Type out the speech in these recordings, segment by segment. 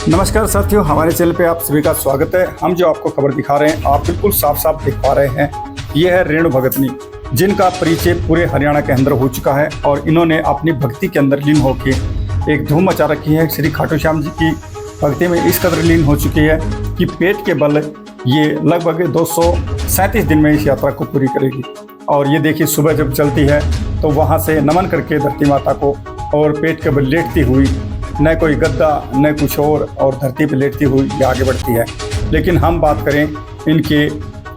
नमस्कार साथियों, हमारे चैनल पे आप सभी का स्वागत है। हम जो आपको खबर दिखा रहे हैं आप बिल्कुल साफ साफ देख पा रहे हैं। ये है रेणु भगतनी, जिनका परिचय पूरे हरियाणा के अंदर हो चुका है और इन्होंने अपनी भक्ति के अंदर लीन होकर एक धूम मचा रखी है। श्री खाटू श्याम जी की भक्ति में इस कदर लीन हो चुकी है कि पेट के बल ये लगभग 237 दिन में इस यात्रा को पूरी करेगी। और ये देखिए, सुबह जब चलती है तो वहाँ से नमन करके धरती माता को और पेट के बल लेटती हुई, न कोई गद्दा न कुछ और धरती पर लेटती हुई ये आगे बढ़ती है। लेकिन हम बात करें इनके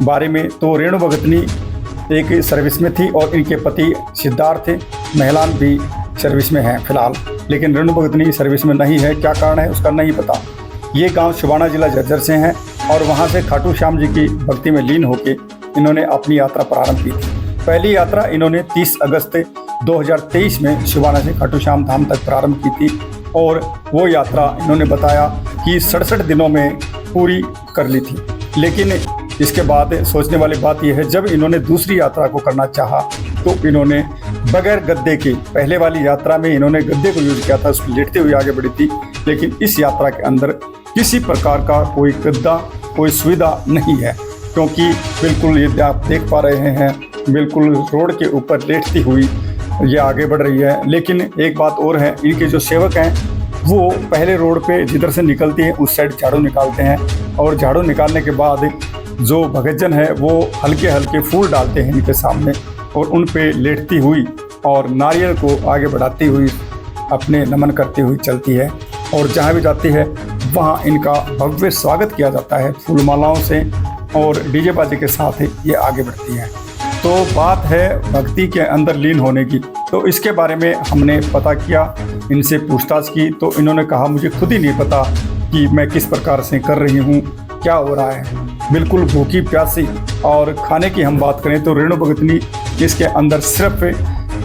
बारे में तो रेणु भगतनी एक सर्विस में थी और इनके पति सिद्धार्थ महलान भी सर्विस में हैं फिलहाल। लेकिन रेणु भगतनी सर्विस में नहीं है, क्या कारण है उसका नहीं पता। ये गांव शुबाना जिला झज्जर से हैं और वहां से खाटू श्याम जी की भक्ति में लीन होकर इन्होंने अपनी यात्रा प्रारंभ की थी। पहली यात्रा इन्होंने 30 अगस्त 2023 में शुबाना से खाटू श्याम धाम तक प्रारंभ की थी और वो यात्रा इन्होंने बताया कि 67 दिनों में पूरी कर ली थी। लेकिन इसके बाद सोचने वाली बात यह है, जब इन्होंने दूसरी यात्रा को करना चाहा तो इन्होंने बगैर गद्दे के, पहले वाली यात्रा में इन्होंने गद्दे को यूज किया था, उसको लेटते हुए आगे बढ़ी थी। लेकिन इस यात्रा के अंदर किसी प्रकार का कोई गद्दा, कोई सुविधा नहीं है, क्योंकि बिल्कुल ये आप देख पा रहे हैं बिल्कुल रोड के ऊपर लेटती हुई ये आगे बढ़ रही है। लेकिन एक बात और है, इनके जो सेवक हैं वो पहले रोड पे जिधर से निकलती हैं उस साइड झाड़ू निकालते हैं और झाड़ू निकालने के बाद जो भगतजन है वो हल्के हल्के फूल डालते हैं इनके सामने और उन पे लेटती हुई और नारियल को आगे बढ़ाती हुई अपने नमन करती हुई चलती है। और जहाँ भी जाती है वहाँ इनका भव्य स्वागत किया जाता है फूल मालाओं से और डीजे बाजे के साथ ये आगे बढ़ती हैं। तो बात है भक्ति के अंदर लीन होने की, तो इसके बारे में हमने पता किया, इनसे पूछताछ की तो इन्होंने कहा मुझे खुद ही नहीं पता कि मैं किस प्रकार से कर रही हूँ, क्या हो रहा है। बिल्कुल भूखी प्यासी। और खाने की हम बात करें तो रेणु भगतनी इसके अंदर सिर्फ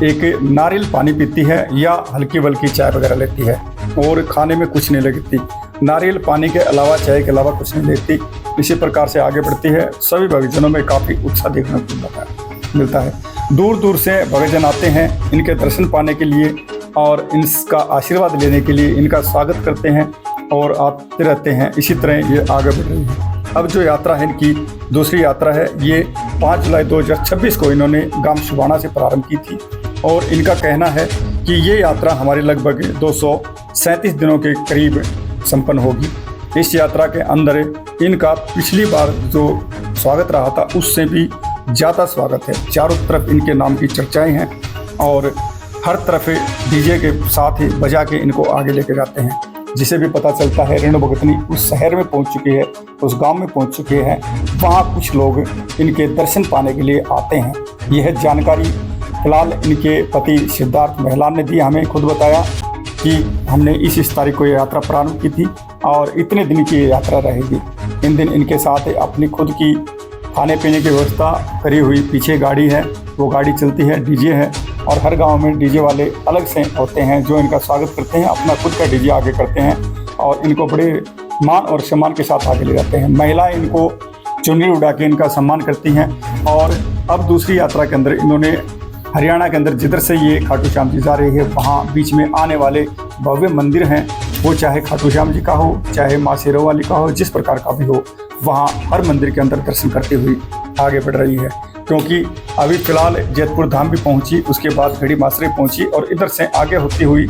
एक नारियल पानी पीती है या हल्की बल्कि चाय वगैरह लेती है और खाने में कुछ नहीं लगती। नारियल पानी के अलावा, चाय के अलावा कुछ नहीं लेती। इसी प्रकार से आगे बढ़ती है। सभी भक्तजनों में काफ़ी उत्साह देखने को मिलता है। दूर दूर से भक्तजन आते हैं इनके दर्शन पाने के लिए और इनका आशीर्वाद लेने के लिए, इनका स्वागत करते हैं और आते रहते हैं। इसी तरह ये आगे बढ़ रही है। अब जो यात्रा है इनकी दूसरी यात्रा है, ये 5 जुलाई 2026 को इन्होंने गांव शुबाना से प्रारंभ की थी और इनका कहना है कि ये यात्रा हमारी लगभग 237 दिनों के करीब संपन्न होगी। इस यात्रा के अंदर इनका पिछली बार जो स्वागत रहा था उससे भी ज़्यादा स्वागत है। चारों तरफ इनके नाम की चर्चाएं हैं और हर तरफ डीजे के साथ ही बजा के इनको आगे लेके जाते हैं। जिसे भी पता चलता है रेणु भगतनी उस शहर में पहुंच चुकी है, उस गांव में पहुंच चुके हैं, वहां कुछ लोग इनके दर्शन पाने के लिए आते हैं। यह जानकारी फिलहाल इनके पति सिद्धार्थ महलान ने दी। हमें खुद बताया कि हमने इस तारीख को ये यात्रा प्रारंभ की थी और इतने दिन की ये यात्रा रहेगी। इन दिन इनके साथ अपनी खुद की खाने पीने की व्यवस्था करी हुई पीछे गाड़ी है, वो गाड़ी चलती है, डीजे है और हर गांव में डीजे वाले अलग से होते हैं जो इनका स्वागत करते हैं, अपना खुद का डीजे आगे करते हैं और इनको बड़े मान और सम्मान के साथ आगे ले जाते हैं। महिलाएं इनको चुनरी उड़ा के इनका सम्मान करती हैं। और अब दूसरी यात्रा के अंदर इन्होंने हरियाणा के अंदर जिधर से ये खाटू श्याम जी जा रही है वहाँ बीच में आने वाले भव्य मंदिर हैं, वो चाहे खाटू श्याम जी का हो चाहे माँ शेरों वाली का हो, जिस प्रकार का भी हो, वहाँ हर मंदिर के अंदर दर्शन करती हुई आगे बढ़ रही है। क्योंकि अभी फिलहाल जैतपुर धाम भी पहुंची, उसके बाद घड़ी मासरे पहुंची और इधर से आगे होती हुई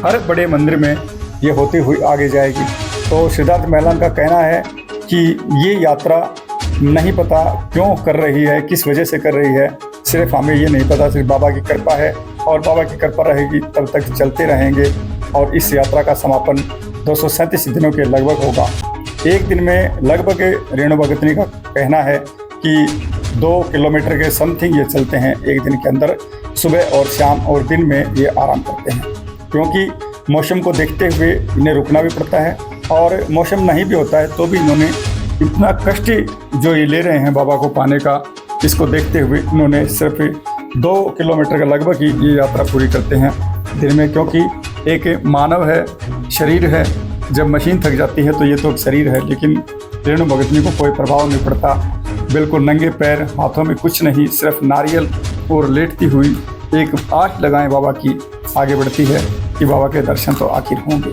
हर बड़े मंदिर में ये होती हुई आगे जाएगी। तो सिद्धार्थ महलान का कहना है कि ये यात्रा नहीं पता क्यों कर रही है, किस वजह से कर रही है, सिर्फ हमें ये नहीं पता, सिर्फ बाबा की कृपा है और बाबा की कृपा रहेगी तब तक चलते रहेंगे। और इस यात्रा का समापन 237 दिनों के लगभग होगा। एक दिन में लगभग रेणु भगतनी का कहना है कि 2 किलोमीटर के समथिंग ये चलते हैं एक दिन के अंदर, सुबह और शाम, और दिन में ये आराम करते हैं। क्योंकि मौसम को देखते हुए इन्हें रुकना भी पड़ता है और मौसम नहीं भी होता है तो भी इन्होंने इतना कष्ट जो ये ले रहे हैं बाबा को पाने का, इसको देखते हुए इन्होंने सिर्फ 2 किलोमीटर का लगभग ही ये यात्रा पूरी करते हैं दिन में। क्योंकि एक मानव है, शरीर है, जब मशीन थक जाती है तो ये तो शरीर है, लेकिन रेणु भगतनी को कोई प्रभाव नहीं पड़ता। बिल्कुल नंगे पैर, हाथों में कुछ नहीं, सिर्फ नारियल और लेटती हुई एक आस लगाएं बाबा की आगे बढ़ती है कि बाबा के दर्शन तो आखिर होंगे।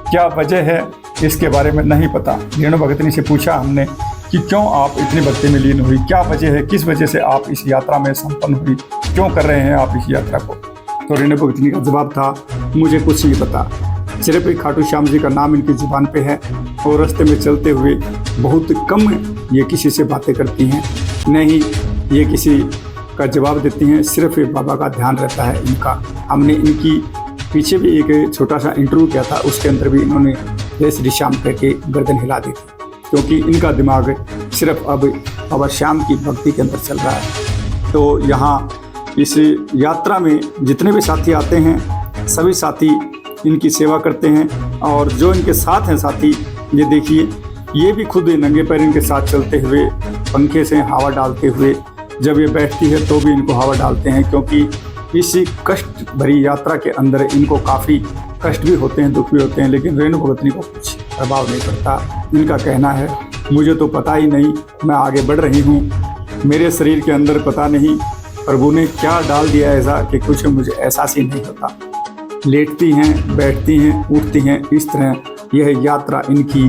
क्या वजह है इसके बारे में नहीं पता। रेणु भगतनी से पूछा हमने कि क्यों आप इतनी भक्ति में लीन हुई, क्या वजह है, किस वजह से आप इस यात्रा में संपन्न हुई, क्यों कर रहे हैं आप इस यात्रा को। तो रेणु भगतनी का जवाब था, मुझे कुछ नहीं पता, सिर्फ एक खाटू श्याम जी का नाम इनकी जुबान पे है और रास्ते में चलते हुए बहुत कम ये किसी से बातें करती हैं, न ही ये किसी का जवाब देती हैं, सिर्फ बाबा का ध्यान रहता है इनका। हमने इनकी पीछे भी एक छोटा सा इंटरव्यू किया था, उसके अंदर भी इन्होंने जय श्री श्याम कह के गर्दन हिला दी थी, क्योंकि इनका दिमाग सिर्फ अब बाबा श्याम की भक्ति के अंदर चल रहा है। तो यहाँ इस यात्रा में जितने भी साथी आते हैं, सभी साथी इनकी सेवा करते हैं, और जो इनके साथ हैं साथी, ये देखिए, ये भी खुद नंगे पैर इनके साथ चलते हुए, पंखे से हवा डालते हुए, जब ये बैठती है तो भी इनको हवा डालते हैं, क्योंकि इस कष्ट भरी यात्रा के अंदर इनको काफ़ी कष्ट भी होते हैं, दुख भी होते हैं, लेकिन रेणु भगतनी को कुछ प्रभाव नहीं पड़ता। इनका कहना है, मुझे तो पता ही नहीं, मैं आगे बढ़ रही हूँ, मेरे शरीर के अंदर पता नहीं प्रभु ने क्या डाल दिया ऐसा कि कुछ मुझे एहसास ही नहीं होता। लेटती हैं, बैठती हैं, उठती हैं, इस तरह यह यात्रा इनकी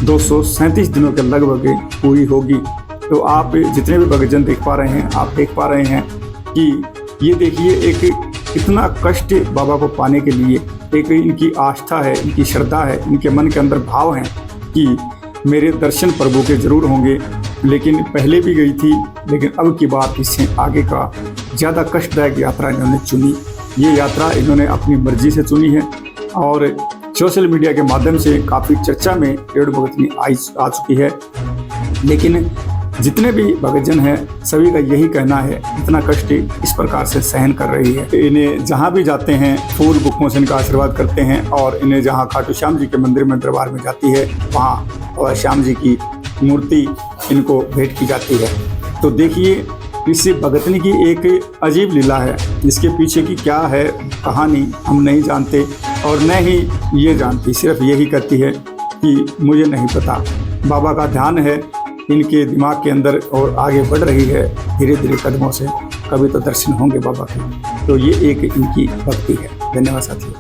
237 दिनों के लगभग पूरी होगी। तो आप जितने भी भक्तजन देख पा रहे हैं, आप देख पा रहे हैं कि ये देखिए, एक कितना कष्ट बाबा को पाने के लिए एक इनकी आस्था है, इनकी श्रद्धा है, इनके मन के अंदर भाव हैं कि मेरे दर्शन प्रभु के जरूर होंगे। लेकिन पहले भी गई थी, लेकिन अब की बात इससे आगे का ज़्यादा कष्टदायक यात्रा इन्होंने चुनी। ये यात्रा इन्होंने अपनी मर्जी से चुनी है और सोशल मीडिया के माध्यम से काफ़ी चर्चा में रेणु भगतनी आ चुकी है। लेकिन जितने भी भक्तजन हैं, सभी का यही कहना है, इतना कष्ट इस प्रकार से सहन कर रही है। इन्हें जहाँ भी जाते हैं, फूल बुकों से इनका आशीर्वाद करते हैं, और इन्हें जहाँ खाटू श्याम जी के मंदिर में दरबार में जाती है, वहाँ और श्याम जी की मूर्ति इनको भेंट की जाती है। तो देखिए, इस भगतनी की एक अजीब लीला है, इसके पीछे की क्या है कहानी हम नहीं जानते, और न ही ये जानती, सिर्फ यही कहती है कि मुझे नहीं पता। बाबा का ध्यान है इनके दिमाग के अंदर और आगे बढ़ रही है धीरे धीरे कदमों से, कभी तो दर्शन होंगे बाबा के। तो ये एक इनकी भक्ति है। धन्यवाद साथियों।